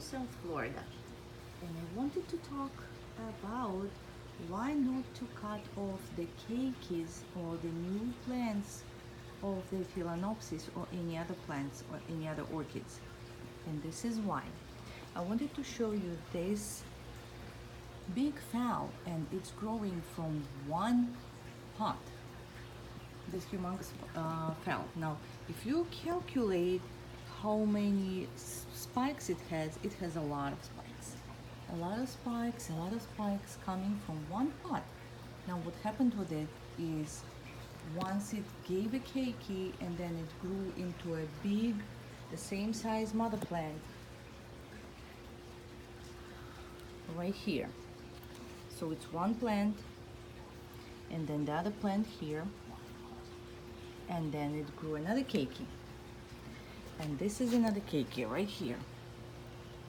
South Florida, and I wanted to talk about why not to cut off the keikis or the new plants of the phalaenopsis or any other plants or any other orchids. And this is why. I wanted to show you this big phal, and it's growing from one pot, this humongous phal. Now if you calculate how many spikes it has a lot of spikes. A lot of spikes coming from one pot. Now what happened with it is once it gave a keiki and then it grew into a big, the same size mother plant right here. So it's one plant and then the other plant here, and then it grew another keiki. And this is another keiki right here.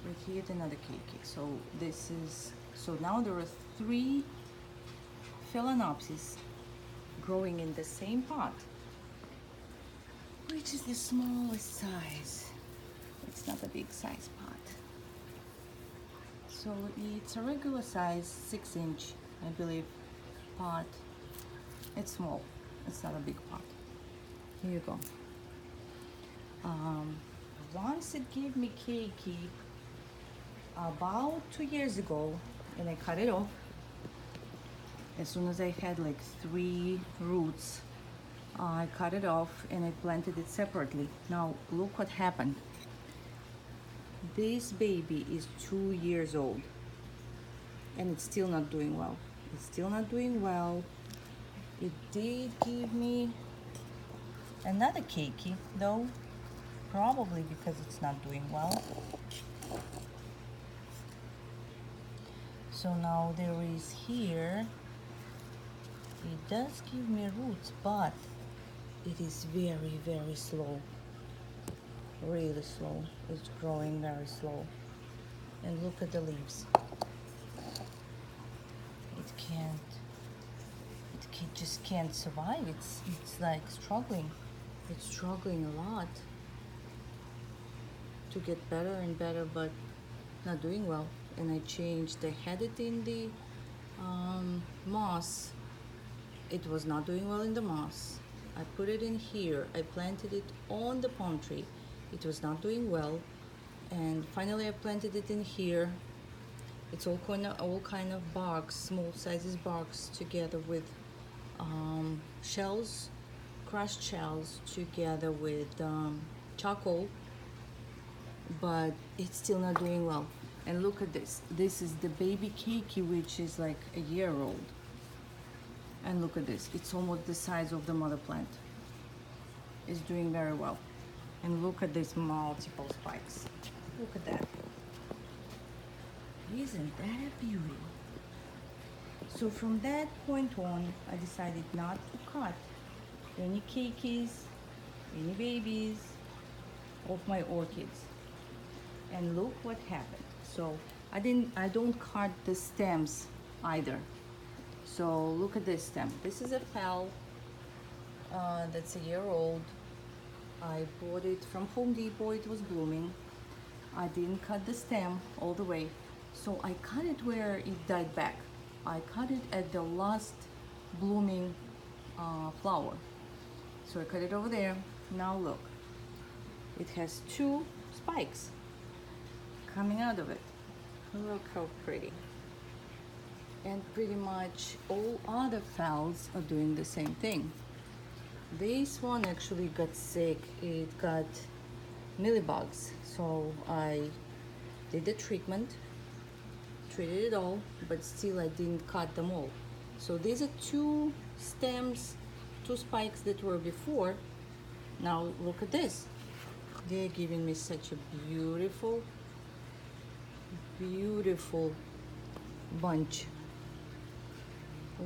Right here is another keiki. So now there are 3 phalaenopsis growing in the same pot, which is the smallest size. It's not a big size pot. So it's a regular size 6-inch, I believe, pot. It's small. It's not a big pot. Here you go. Once it gave me keiki about 2 years ago, and I cut it off as soon as I had like 3 roots. I cut it off and I planted it separately. Now look what happened. This baby is 2 years old and it's still not doing well. It's still not doing well. It did give me another keiki though, probably because it's not doing well. So now there is here, it does give me roots, but it is very, very slow. Really slow. It's growing very slow. And look at the leaves. It just can't survive. It's like struggling. It's struggling a lot to get better and better, but not doing well. And I changed. I had it in the moss. It was not doing well in the moss. I put it in here. I planted it on the palm tree. It was not doing well. And finally I planted it in here. It's all kind of barks, small sizes barks, together with shells, crushed shells, together with charcoal. But it's still not doing well. And look at this. This is the baby keiki, which is like a year old. And look at this. It's almost the size of the mother plant. It's doing very well. And look at these multiple spikes. Look at that. Isn't that a beauty? So from that point on, I decided not to cut any keikis, any babies of my orchids. And look what happened. So I don't cut the stems either. So look at this stem. This is a phal that's a year old. I bought it from Home Depot. It was blooming. I didn't cut the stem all the way. So I cut it where it died back. I cut it at the last blooming flower. So I cut it over there. Now look. It has 2 spikes coming out of it. Look how pretty. And pretty much all other phals are doing the same thing. This one actually got sick. It got mealybugs. So I did the treatment, treated it all, but still I didn't cut them all. So these are 2 stems, 2 spikes that were before. Now look at this. They're giving me such a beautiful, beautiful bunch.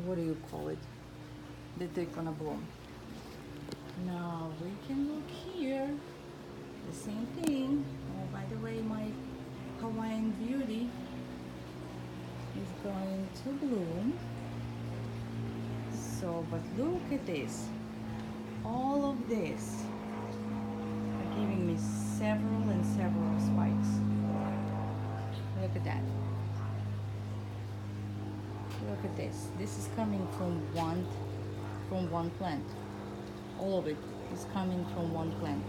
What do you call it? That they're gonna bloom. Now we can look here. The same thing. Oh, by the way, my Hawaiian beauty is going to bloom. So, but look at this. All of this are giving me several and several spikes. Look at this. This is coming from one plant. All of it is coming from one plant.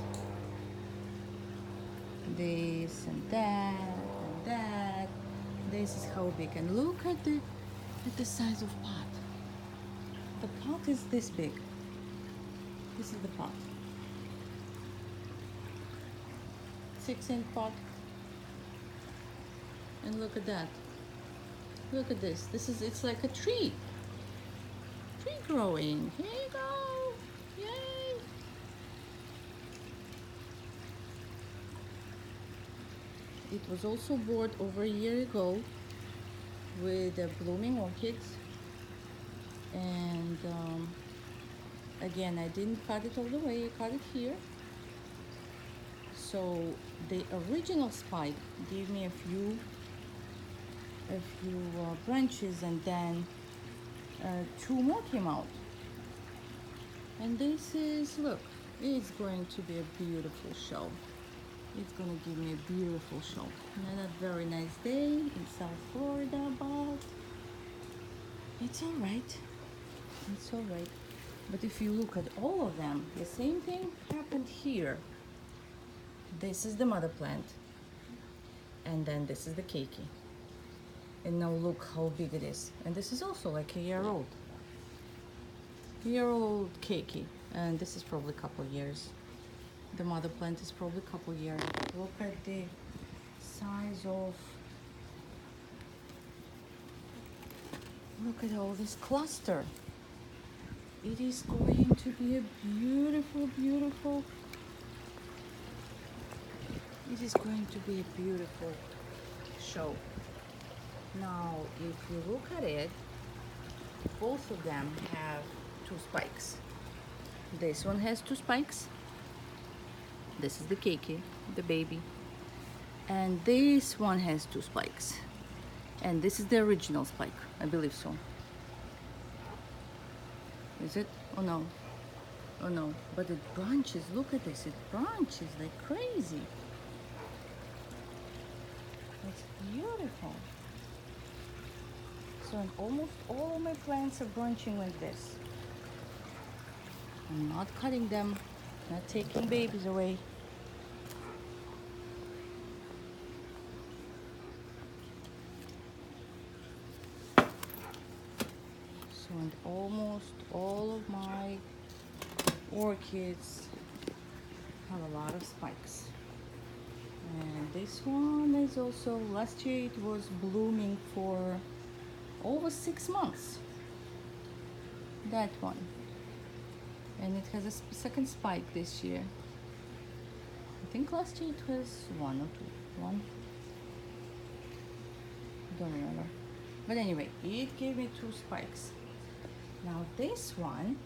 This and that and that. This is how big. And look at the size of pot. The pot is this big. This is the pot. 6-inch pot. And look at that. Look at this. It's like a tree. Tree growing. Here you go. Yay. It was also bought over a year ago with blooming orchids. And again, I didn't cut it all the way. I cut it here. So the original spike gave me a few branches, and then 2 more came out. And this is, look, it's going to be a beautiful show. It's gonna give me a beautiful show. Not a very nice day in South Florida, but it's all right. It's all right. But if you look at all of them, the same thing happened here. This is the mother plant, and then this is the keiki. And now look how big it is. And this is also like a year-old keiki, and this is probably a couple years. The mother plant is probably a couple years. Look at the size of, look at all this cluster. It is going to be a beautiful, beautiful, it is going to be a beautiful show. Now, if you look at it, both of them have 2 spikes. This one has 2 spikes. This is the keiki, the baby. And this one has 2 spikes. And this is the original spike, I believe so. Is it? Oh no. Oh no. But it branches, look at this, it branches like crazy. It's beautiful. So almost all of my plants are branching like this. I'm not cutting them, not taking babies away. So, and almost all of my orchids have a lot of spikes. And this one is also, last year it was blooming for over 6 months. That one. And it has a second spike this year. I think last year it was 1 or 2. 1. Don't remember. But anyway, it gave me 2 spikes. Now this one,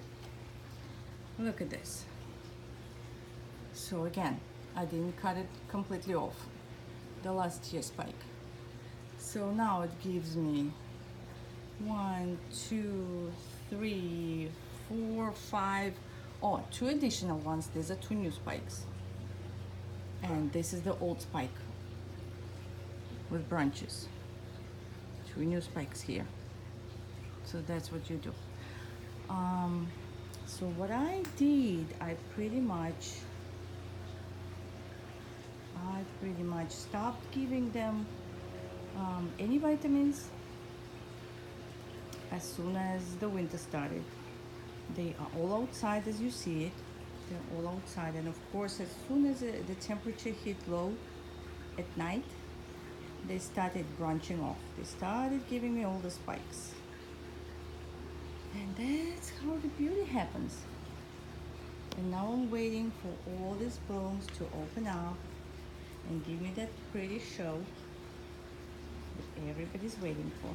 look at this. So again, I didn't cut it completely off, the last year spike. So now it gives me 1, 2, 3, 4, 5, 2 additional ones. These are 2 new spikes. And this is the old spike with branches. 2 new spikes here. So that's what you do. So what I did, I pretty much stopped giving them any vitamins as soon as the winter started. They are all outside, as you see it. They're all outside, and of course, as soon as the temperature hit low at night, they started branching off. They started giving me all the spikes. And that's how the beauty happens. And now I'm waiting for all these blooms to open up and give me that pretty show that everybody's waiting for.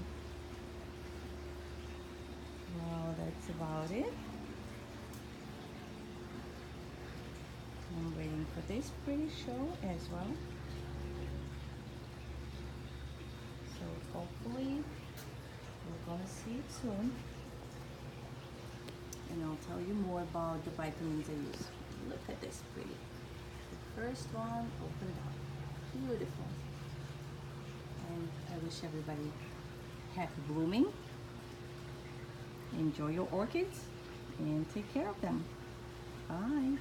Well, that's about it. I'm waiting for this pretty show as well. So hopefully we're gonna see it soon. And I'll tell you more about the vitamins I use. Look at this pretty. The first one opened up. Beautiful. And I wish everybody happy blooming Enjoy your orchids and take care of them. Bye.